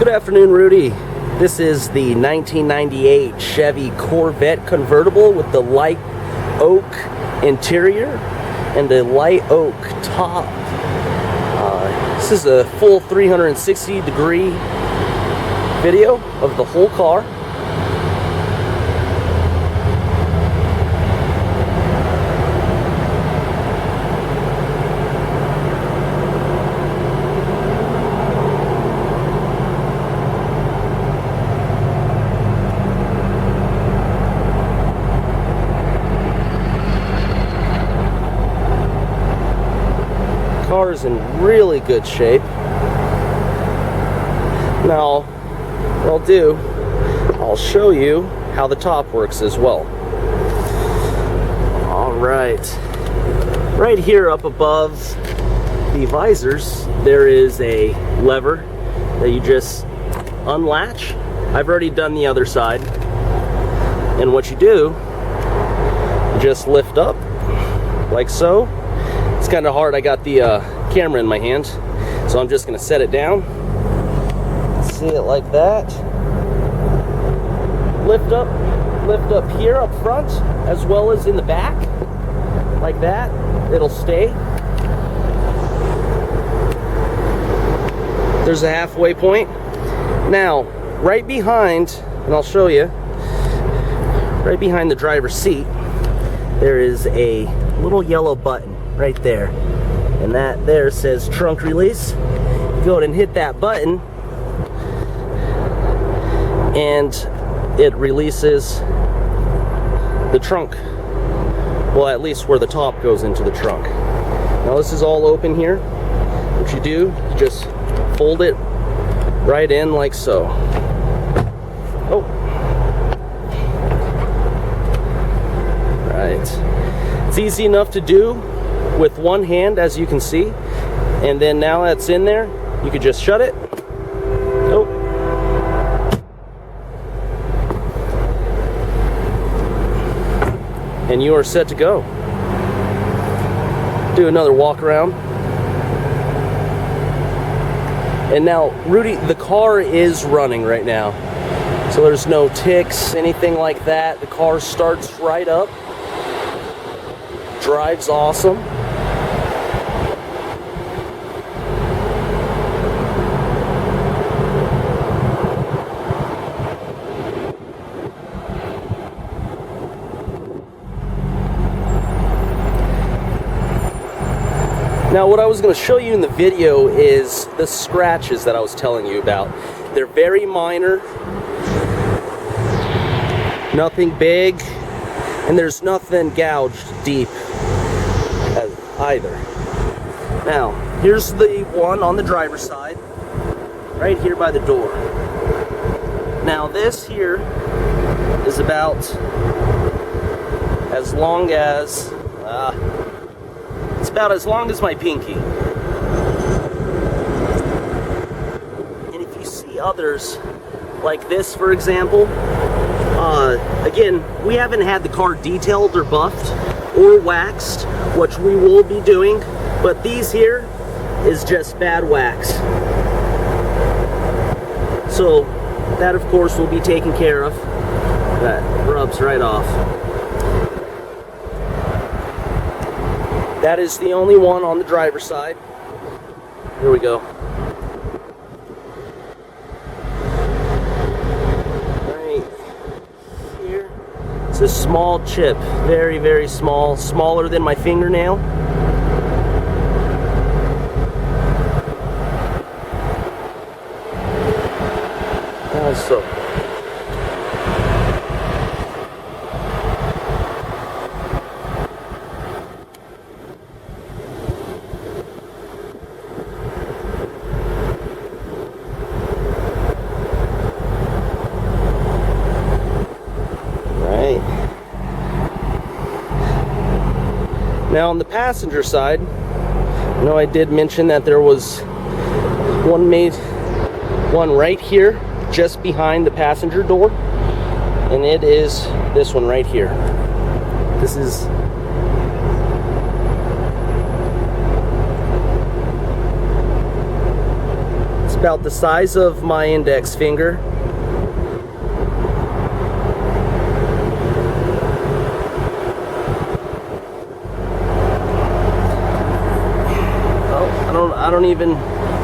Good afternoon, Rudy. This is the 1998 Chevy Corvette convertible with the light oak interior and the light oak top. This is a full 360-degree video of the whole car. Car is in really good shape. Now, what I'll show you how the top works as well. Alright. Right here up above the visors, there is a lever that you just unlatch. I've already done the other side. And what you do, you just lift up like so. It's kind of hard. I got the camera in my hand, so I'm just going to set it down. See it like that. Lift up here up front, as well as in the back, like that. It'll stay. There's a halfway point. Now, right behind, and I'll show you, right behind the driver's seat, there is a little yellow button right there, and that there says trunk release. You go ahead and hit that button and it releases the trunk, well, at least where the top goes into the trunk. Now this is all open here. What you do, you just fold it right in like so. Oh, right. It's easy enough to do with one hand, as you can see, and then now that's in there, you could just shut it. Oh. And you are set to go. Do another walk around. And now, Rudy, the car is running right now, so there's no ticks, anything like that. The car starts right up, drives awesome. Now, what I was going to show you in the video is the scratches that I was telling you about. They're very minor, nothing big, and there's nothing gouged deep either. Now, here's the one on the driver's side, right here by the door. Now, this here is about as long as it's about as long as my pinky. And if you see others, like this for example, again, we haven't had the car detailed or buffed or waxed, which we will be doing, but these here is just bad wax. So that of course will be taken care of. That rubs right off. That is the only one on the driver's side. Here we go. Right here. It's a small chip. Very, very small. Smaller than my fingernail. Also. Now on the passenger side, I know I did mention that there was one right here just behind the passenger door, and it is this one right here. This is about the size of my index finger.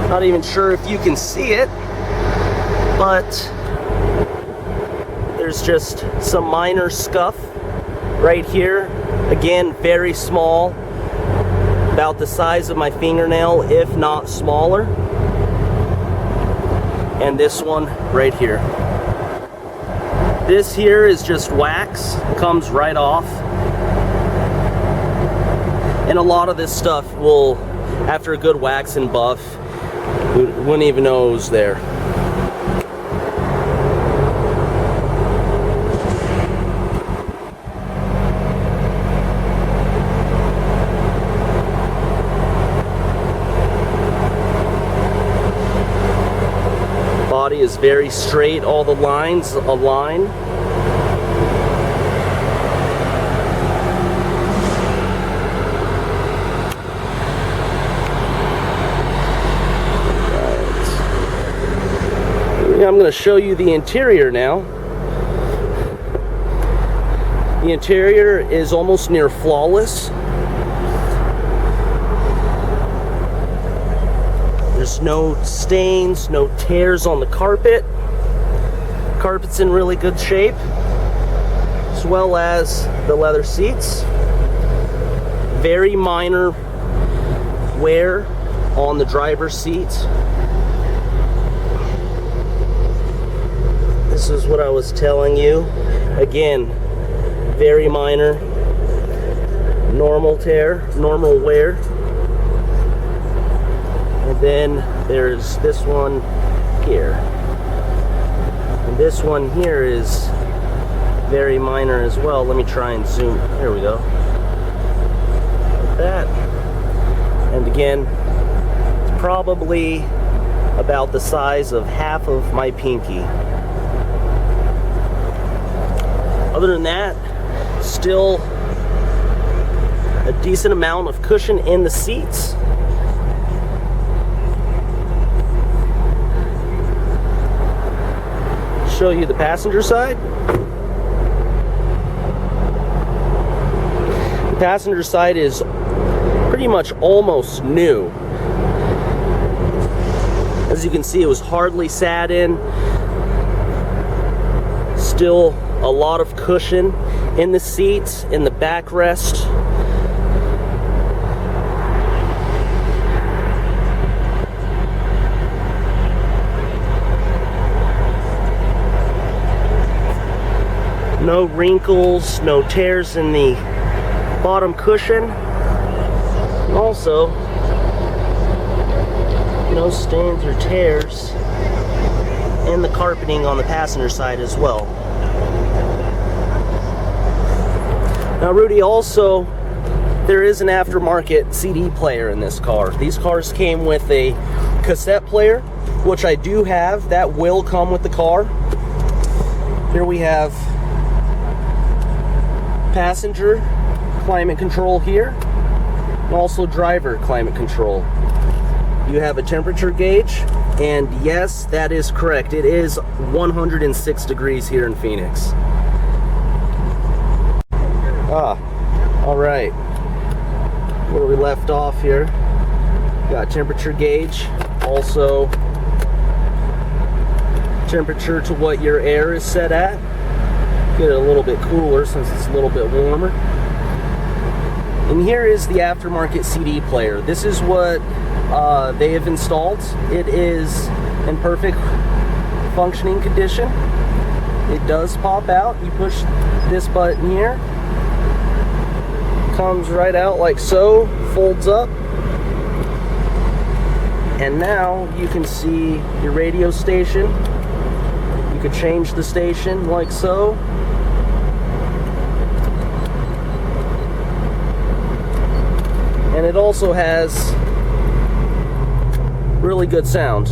Not even sure if you can see it, but there's just some minor scuff right here. Again, very small, about the size of my fingernail, if not smaller. And this one right here. This here is just wax, comes right off. And a lot of this stuff will, after a good wax and buff, wouldn't even know it was there. Body is very straight, all the lines align. I'm going to show you the interior now. The interior is almost near flawless. There's no stains, no tears on the carpet. Carpet's in really good shape, as well as the leather seats. Very minor wear on the driver's seat. This is what I was telling you. Again, very minor, normal tear, normal wear. And then there's this one here. And this one here is very minor as well. Let me try and zoom. Here we go. Like that. And again, it's probably about the size of half of my pinky. Other than that, still a decent amount of cushion in the seats. Show you the passenger side. The passenger side is pretty much almost new. As you can see, it was hardly sat in. Still a lot of cushion in the seats, in the backrest. No wrinkles, no tears in the bottom cushion. And also, no stains or tears in the carpeting on the passenger side as well. Now, Rudy, also, there is an aftermarket CD player in this car. These cars came with a cassette player, which I do have. That will come with the car. Here we have passenger climate control here, and also driver climate control. You have a temperature gauge, and yes, that is correct. It is 106 degrees here in Phoenix. Alright, where we left off here, got temperature gauge, also temperature to what your air is set at. Get it a little bit cooler since it's a little bit warmer. And here is the aftermarket CD player. This is what they have installed. It is in perfect functioning condition. It does pop out. You push this button here, comes right out like so, folds up, and now you can see your radio station. You could change the station like so. And it also has really good sound.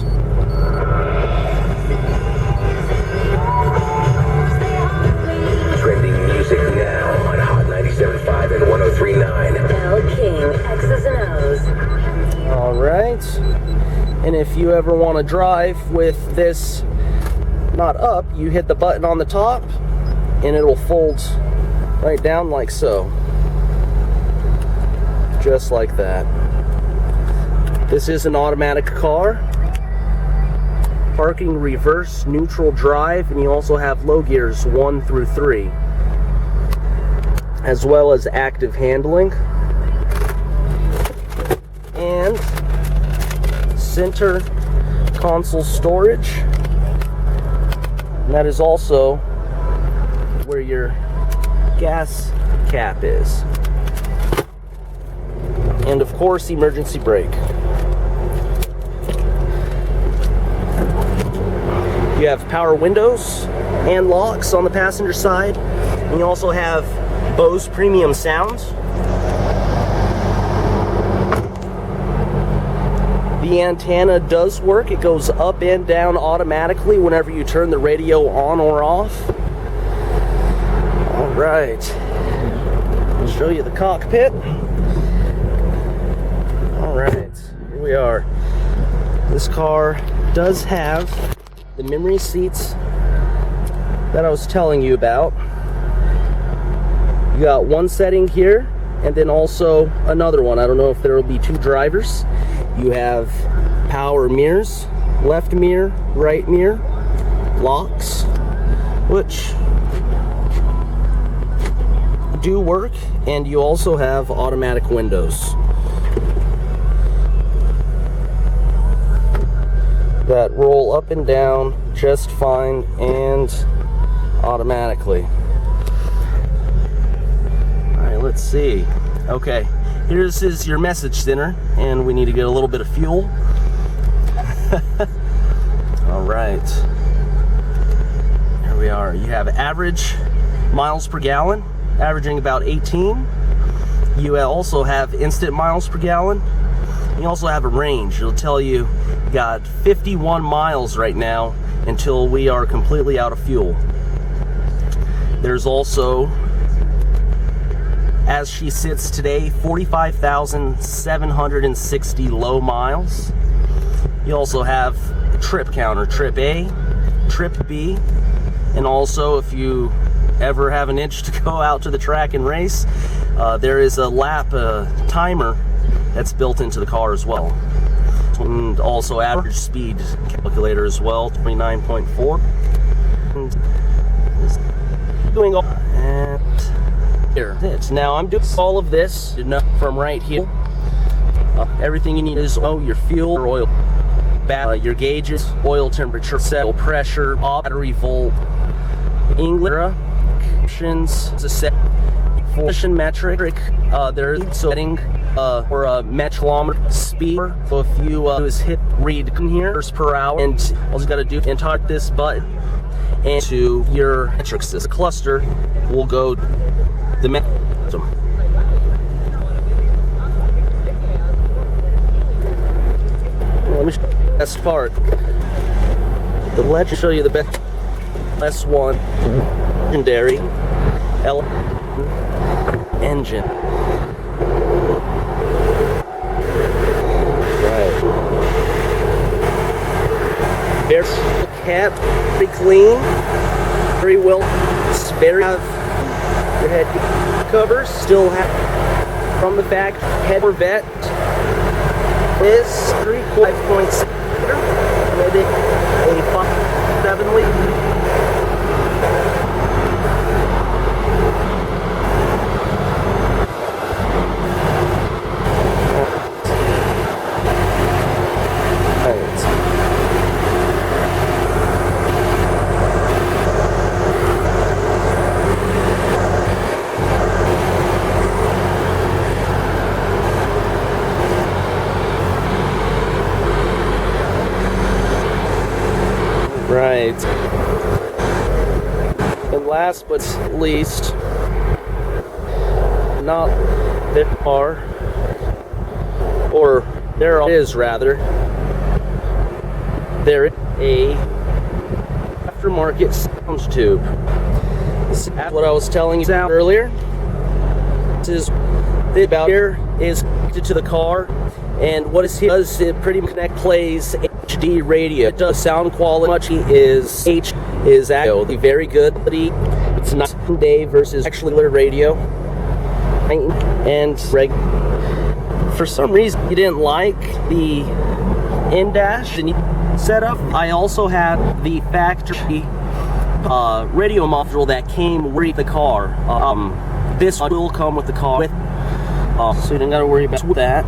Trending music now on Hot 97.5 and 103.9. L King, X's and O's. All right. And if you you ever want to drive with this not up, you hit the button on the top and it will fold right down like so. Just like that. This is an automatic car. Parking, reverse, neutral drive, and you also have low gears 1 through 3, as well as active handling. And center console storage. And that is also where your gas cap is. And of course, emergency brake. You have power windows and locks on the passenger side. And you also have Bose premium sound. The antenna does work. It goes up and down automatically whenever you turn the radio on or off. All right. I'll show you the cockpit. All right, here we are. This car does have the memory seats that I was telling you about. You got one setting here, and then also another one. I don't know if there will be 2 drivers. You have power mirrors, left mirror, right mirror, locks, which do work, and you also have automatic windows that roll up and down just fine and automatically. Alright, let's see. Okay, here's your message center, and we need to get a little bit of fuel. Alright, here we are. You have average miles per gallon, averaging about 18. You also have instant miles per gallon. You also have a range. It'll tell you got 51 miles right now until we are completely out of fuel. There's also, as she sits today, 45,760 low miles. You also have a trip counter, trip A, trip B, and also if you ever have an itch to go out to the track and race, there is a lap timer that's built into the car as well. And also average speed calculator as well, 29.4. And doing all and here it. Now I'm doing all of this from right here. Everything you need is your fuel, your oil, your gauges, oil temperature, oil pressure, battery volt, English options, metric. There's setting for a metrometer speed. So if you just hit read here per hour, and all you got to do is touch this button, and to your metric system cluster will go the metric. Let me show you the best part. The legend show you the best S1 legendary L engine. Right. Very kept, pretty clean, very well. Very have your head covers. Still have from the fact head Corvette is 3.5 liter, maybe a 7 liter. Right. And last but least, not that far, or there is rather, there is a aftermarket sound tube. This is what I was telling you earlier. This is about here is connected to the car, and what it does, it pretty much plays HD radio. It does sound quality. Much is actually very good. It's not day versus actually radio. And for some reason you didn't like the in-dash and setup. I also had the factory radio module that came with the car. This will come with the car, so you don't got to worry about that.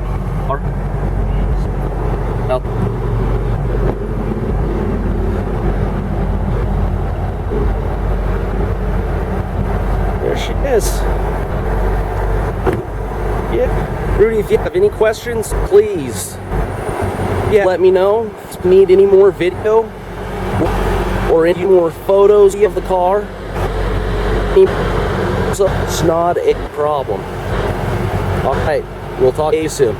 There she is. Yeah, Rudy, if you have any questions, please, let me know. If you need any more video or any more photos of the car, it's not a problem. All right, we'll talk to you soon.